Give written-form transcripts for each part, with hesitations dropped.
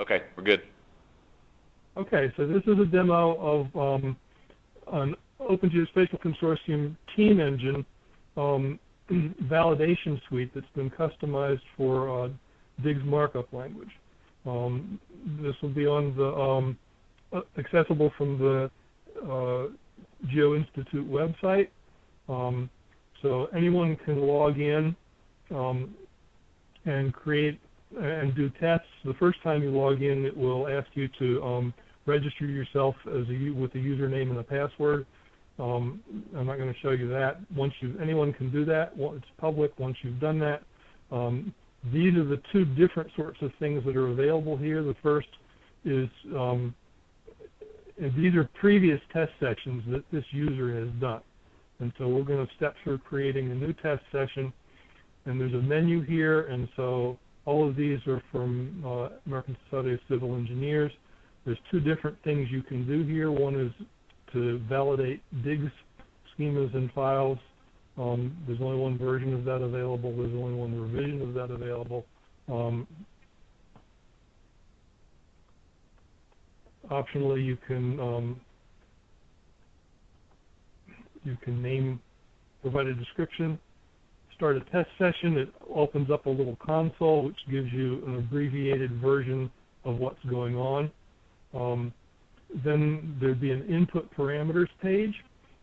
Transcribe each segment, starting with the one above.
Okay, we're good. Okay, so this is a demo of an OpenGeospatial Consortium Team Engine validation suite that's been customized for DIGS markup language. This will be on the accessible from the Geo Institute website. So anyone can log in and create and do tests. The first time you log in, it will ask you to register yourself with a username and a password. I'm not going to show you that. Anyone can do that. It's public once you've done that. These are the two different sorts of things that are available here. The first is these are previous test sessions that this user has done. And so we're going to step through creating a new test session. And there's a menu here, and so all of these are from American Society of Civil Engineers. There's two different things you can do here. One is to validate DIGS schemas and files. There's only one version of that available. There's only one revision of that available. Optionally, you can provide a description, start a test session. It opens up a little console which gives you an abbreviated version of what's going on. Then there'd be an input parameters page,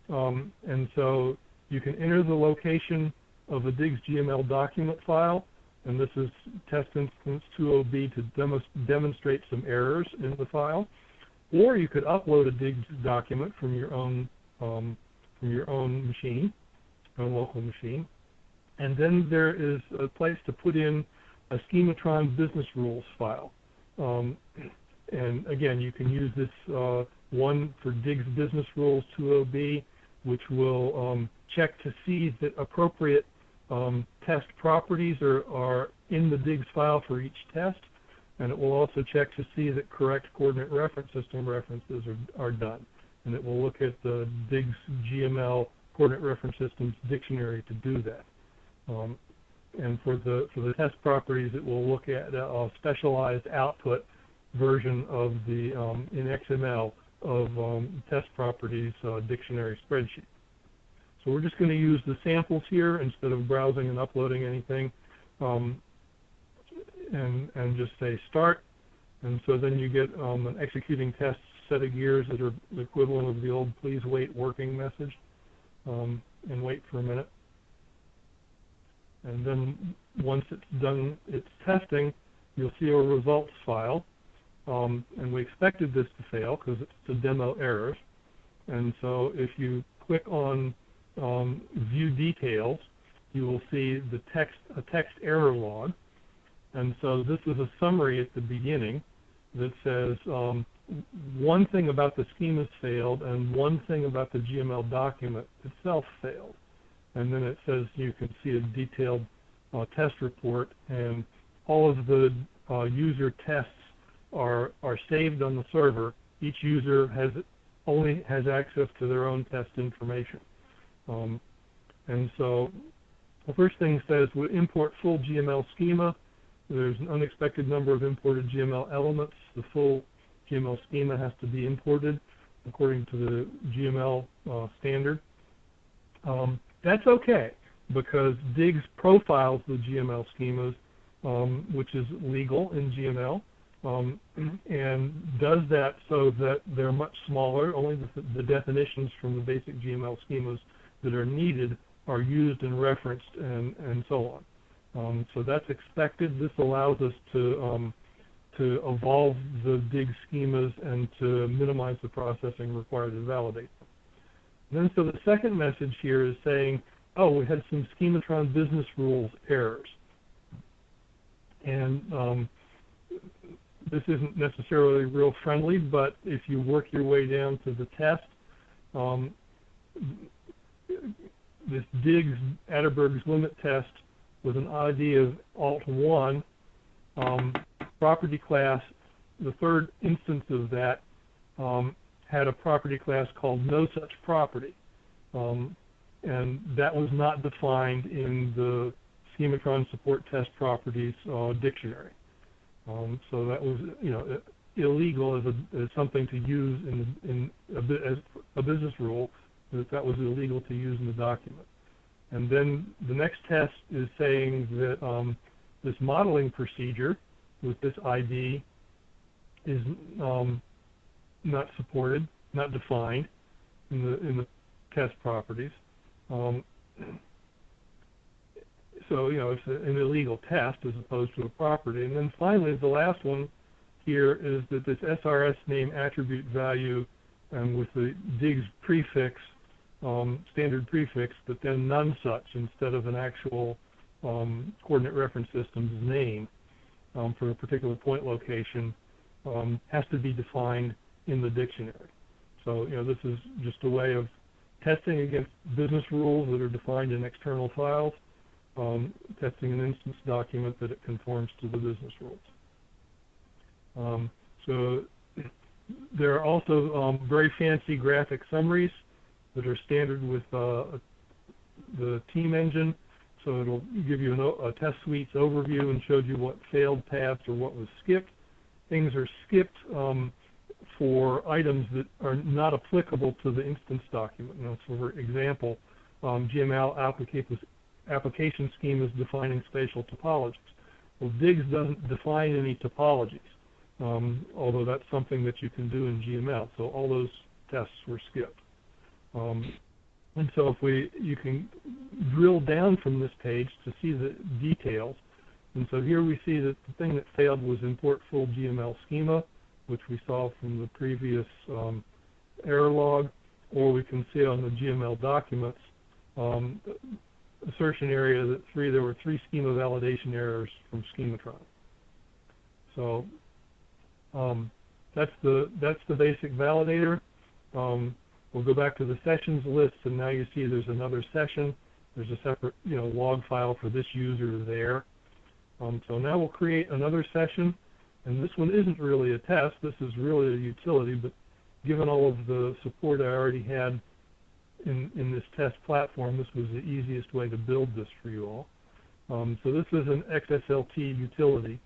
and so you can enter the location of a DIGS GML document file, and this is test instance 20B to demonstrate some errors in the file. Or you could upload a DIGS document from your own machine, own local machine. And then there is a place to put in a Schematron business rules file. And again, you can use this one for DIGS business rules 20B, which will check to see that appropriate test properties are in the DIGS file for each test. And it will also check to see that correct coordinate reference system references are done. And it will look at the DIGS GML coordinate reference systems dictionary to do that. And for the test properties, it will look at a specialized output version of the in XML of test properties dictionary spreadsheet. So we're just going to use the samples here instead of browsing and uploading anything, and just say start. And so then you get an executing test set of gears that are the equivalent of the old please wait working message, and wait for a minute. And then once it's done its testing, you'll see a results file. And we expected this to fail because it's the demo errors. And so if you click on view details, you will see a text error log. And so this is a summary at the beginning that says one thing about the schemas failed and one thing about the GML document itself failed. And then it says you can see a detailed test report, and all of the user tests are saved on the server. Each user only has access to their own test information. And so the first thing says we import full GML schema. There's an unexpected number of imported GML elements. The full GML schema has to be imported according to the GML standard. That's okay, because DIGS profiles the GML schemas, which is legal in GML, and does that so that they're much smaller. Only the definitions from the basic GML schemas that are needed are used and referenced, and so on. So that's expected. This allows us to evolve the DIGS schemas and to minimize the processing required to validate them. And then so the second message here is saying, oh, we had some Schematron business rules errors. And this isn't necessarily real friendly, but if you work your way down to the test, this DIGS Atterberg's limit test with an ID of Alt1, property class, the third instance of that had a property class called no such property. And that was not defined in the Schematron support test properties dictionary. So that was, illegal as something to use as a business rule, that was illegal to use in the document. And then the next test is saying that this modeling procedure with this ID is not supported, not defined in the test properties. So, it's an illegal test as opposed to a property. And then finally, the last one here is that this SRS name attribute value with the DIGS prefix, standard prefix, but then none such instead of an actual coordinate reference system's name for a particular point location has to be defined in the dictionary. So, this is just a way of testing against business rules that are defined in external files, testing an instance document that it conforms to the business rules. So there are also very fancy graphic summaries that are standard with the Team Engine. So it'll give you a test suite's overview and shows you what failed, passed, or what was skipped. Things are skipped for items that are not applicable to the instance document. So for example, GML application scheme is defining spatial topologies. Well, DIGS doesn't define any topologies, although that's something that you can do in GML. So all those tests were skipped. And so you can drill down from this page to see the details. And so here we see that the thing that failed was import full GML schema, which we saw from the previous error log, or we can see on the GML documents assertion area that there were three schema validation errors from Schematron. So that's the basic validator. We'll go back to the sessions list, and now you see there's another session. There's a separate log file for this user there. So now we'll create another session, and this one isn't really a test. This is really a utility, but given all of the support I already had in this test platform, this was the easiest way to build this for you all. So this is an XSLT utility.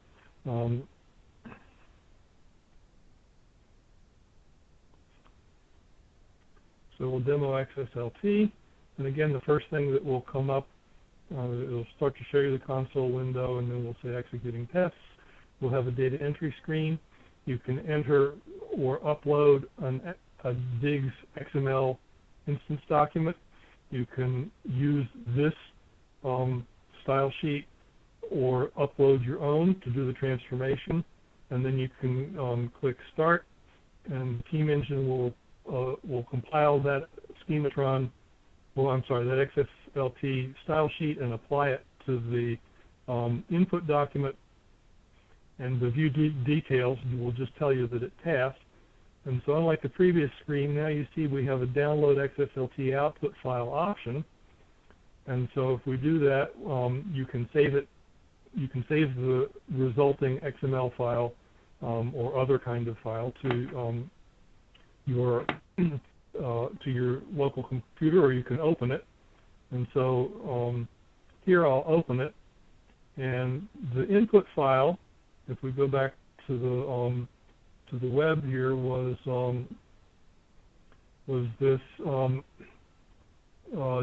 So we'll demo XSLT, and again, the first thing that will come up, it'll start to show you the console window, and then we'll say executing tests. We'll have a data entry screen. You can enter or upload a DIGS XML instance document. You can use this style sheet or upload your own to do the transformation, and then you can click Start, and Team Engine will compile that Schematron, that XSLT style sheet and apply it to the input document, and the view details will just tell you that it passed. And so unlike the previous screen, now you see we have a download XSLT output file option. And so if we do that, you can save it. You can save the resulting XML file or other kind of file to your local computer, or you can open it. And so here I'll open it, and the input file, if we go back to the web here, was this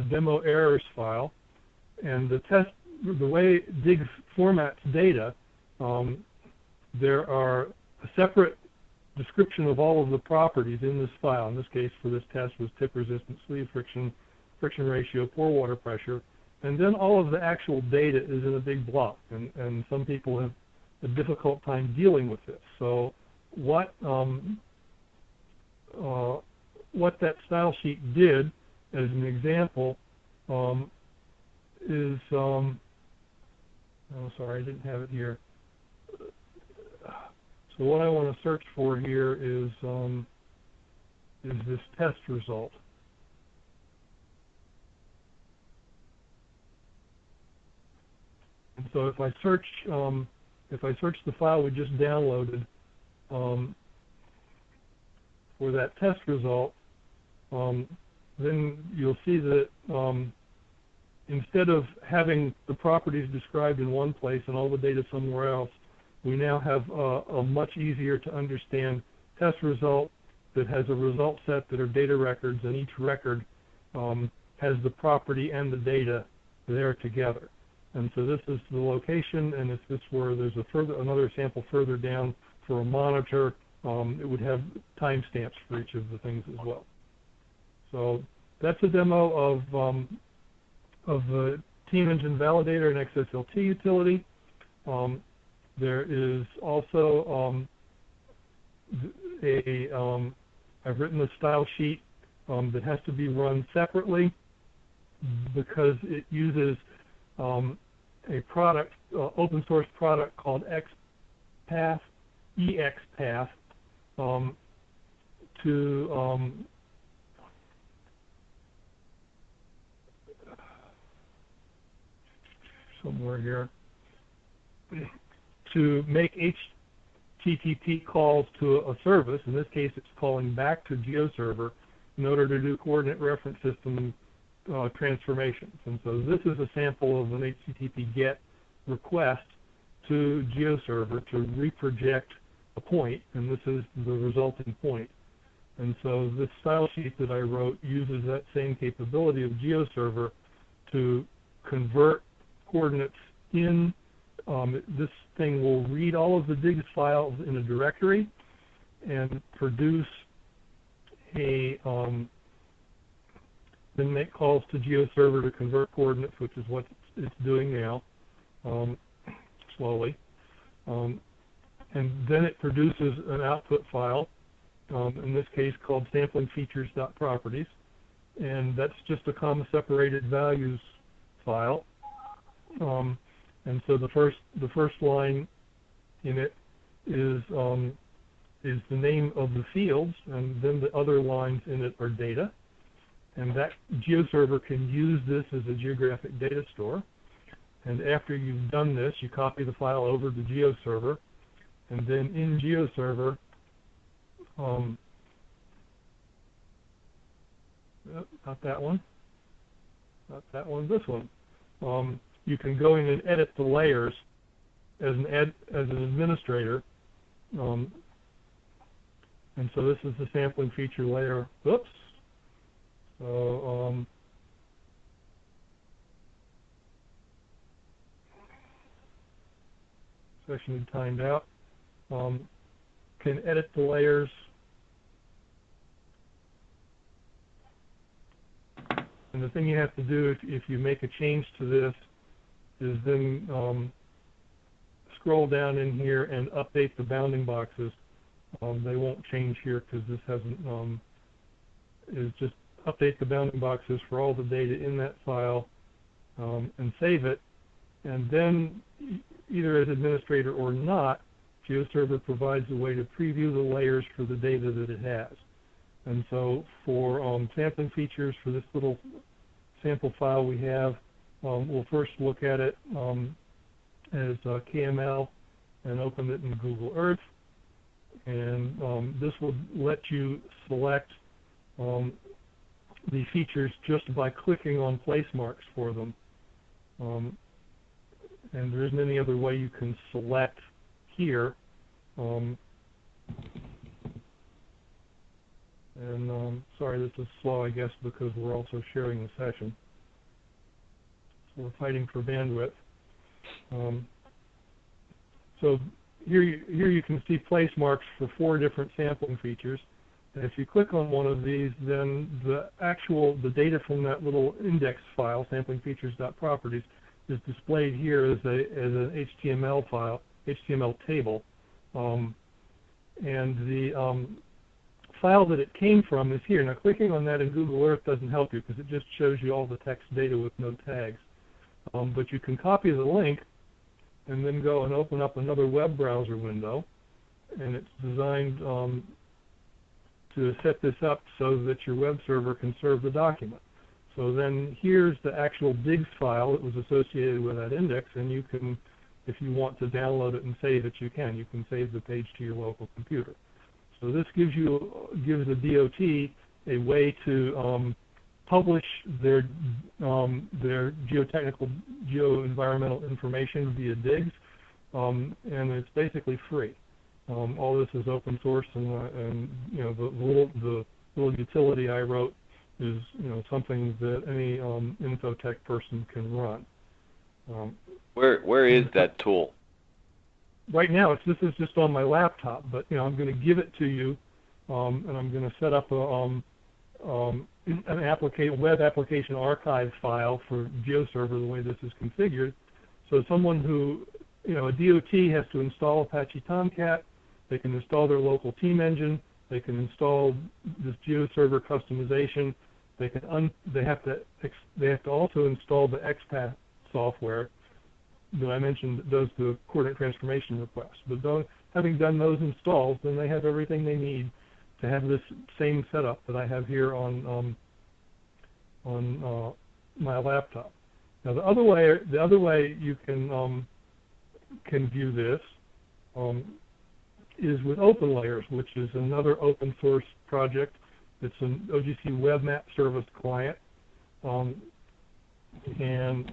demo errors file, and the way DIGS formats data, there are a separate description of all of the properties in this file. In this case, for this test, was tip resistance, sleeve friction, friction ratio, pore water pressure, and then all of the actual data is in a big block, and some people have a difficult time dealing with this. So what that style sheet did, as an example, is oh, sorry, I didn't have it here. So what I want to search for here is this test result. And so if I search the file we just downloaded for that test result, then you'll see that instead of having the properties described in one place and all the data somewhere else, we now have a much easier to understand test result that has a result set that are data records, and each record has the property and the data there together. And so this is the location, and if this were, there's another sample further down for a monitor, it would have timestamps for each of the things as well. So that's a demo of the Team Engine Validator and XSLT utility. There is also I've written a style sheet that has to be run separately because it uses a product, open source product called XPath, EXPath, to somewhere here, to make HTTP calls to a service. In this case, it's calling back to GeoServer in order to do coordinate reference system transformations. And so this is a sample of an HTTP GET request to GeoServer to reproject a point, and this is the resulting point. And so this style sheet that I wrote uses that same capability of GeoServer to convert coordinates in. This thing will read all of the digs files in a directory and produce a then make calls to GeoServer to convert coordinates, which is what it's doing now, slowly. And then it produces an output file, in this case called samplingfeatures.properties, and that's just a comma separated values file. And so the first line in it is the name of the fields, and then the other lines in it are data. And that GeoServer can use this as a geographic data store. And after you've done this, you copy the file over to GeoServer, and then in GeoServer, not that one, this one. You can go in and edit the layers as an administrator. And so this is the sampling feature layer. Oops. So session timed out. Can edit the layers. And the thing you have to do if you make a change to this is then scroll down in here and update the bounding boxes. They won't change here because this hasn't, is just update the bounding boxes for all the data in that file and save it. And then either as administrator or not, GeoServer provides a way to preview the layers for the data that it has. And so for sampling features for this little sample file we have, we'll first look at it as KML and open it in Google Earth. And this will let you select the features just by clicking on place marks for them. And there isn't any other way you can select here. Sorry, this is slow, I guess, because we're also sharing the session. So we're fighting for bandwidth. So here you can see place marks for 4 different sampling features. And if you click on one of these, then the data from that little index file, samplingfeatures.properties, is displayed here as an HTML file, HTML table. And the file that it came from is here. Now, clicking on that in Google Earth doesn't help you because it just shows you all the text data with no tags. But you can copy the link and then go and open up another web browser window. And it's designed to set this up so that your web server can serve the document. So then here's the actual digs file that was associated with that index, and you can, if you want to download it and save it, you can. You can save the page to your local computer. So this gives the DOT a way to publish their geotechnical, geo-environmental information via digs, and it's basically free. All this is open source, and you know, the little utility I wrote is, you know, something that any infotech person can run. Where is that tool? Right now, this is just on my laptop, but you know, I'm going to give it to you, and I'm going to set up an web application archive file for GeoServer the way this is configured. So someone who, you know, a DOT has to install Apache Tomcat, they can install their local team engine, they can install this GeoServer customization, they have to also install the XPath software that I mentioned that does the coordinate transformation request. But having done those installs, then they have everything they need to have this same setup that I have here on my laptop. Now the other way you can view this is with OpenLayers, which is another open source project. It's an OGC Web Map Service client, and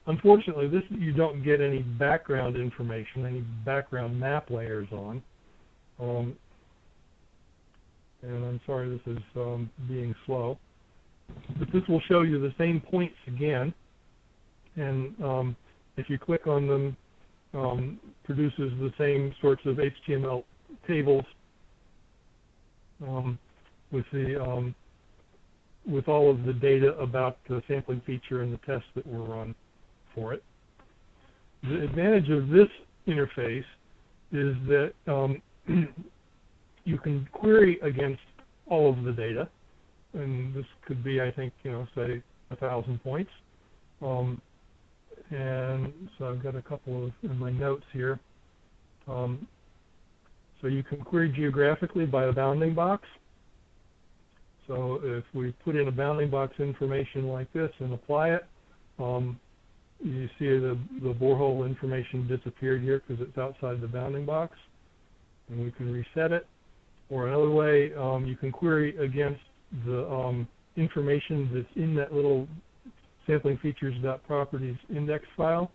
unfortunately, you don't get any background information, any background map layers on. And I'm sorry this is being slow, but this will show you the same points again, and if you click on them, produces the same sorts of HTML tables with all of the data about the sampling feature and the tests that were run for it. The advantage of this interface is that you can query against all of the data, and this could be, I think, you know, say 1,000 points. And so I've got a couple of in my notes here. So you can query geographically by a bounding box. So if we put in a bounding box information like this and apply it, you see the borehole information disappeared here because it's outside the bounding box, and we can reset it. Or another way, you can query against the information that's in that little sampling features.properties index file,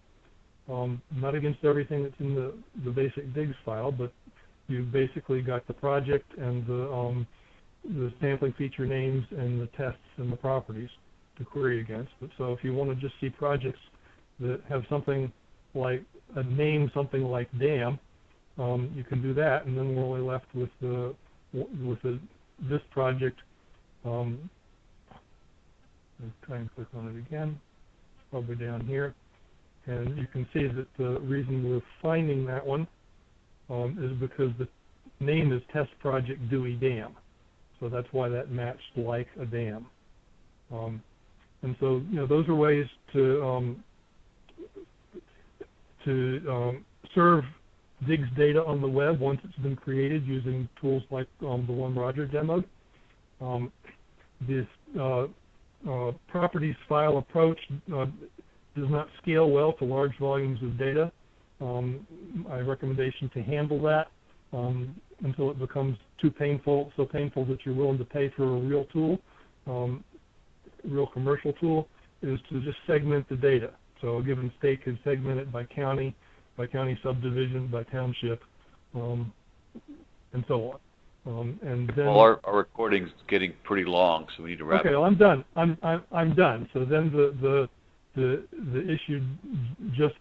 not against everything that's in the basic digs file, but you've basically got the project and the sampling feature names and the tests and the properties to query against. But so if you want to just see projects that have something like a name, something like dam, you can do that, and then we're only left with this project. Let's try and click on it again, probably down here, and you can see that the reason we're finding that one is because the name is Test Project Dewey Dam. So that's why that matched like a dam. And so, you know, those are ways to serve digs data on the web once it's been created using tools like the one Roger demoed. This properties file approach does not scale well to large volumes of data. My recommendation to handle that until it becomes too painful, so painful that you're willing to pay for a real tool, real commercial tool, is to just segment the data. So a given state can segment it by county subdivision, by township, and so on. And then, well, our recording's getting pretty long, so we need to wrap. Okay, well, I'm done. I'm done. So then the issue just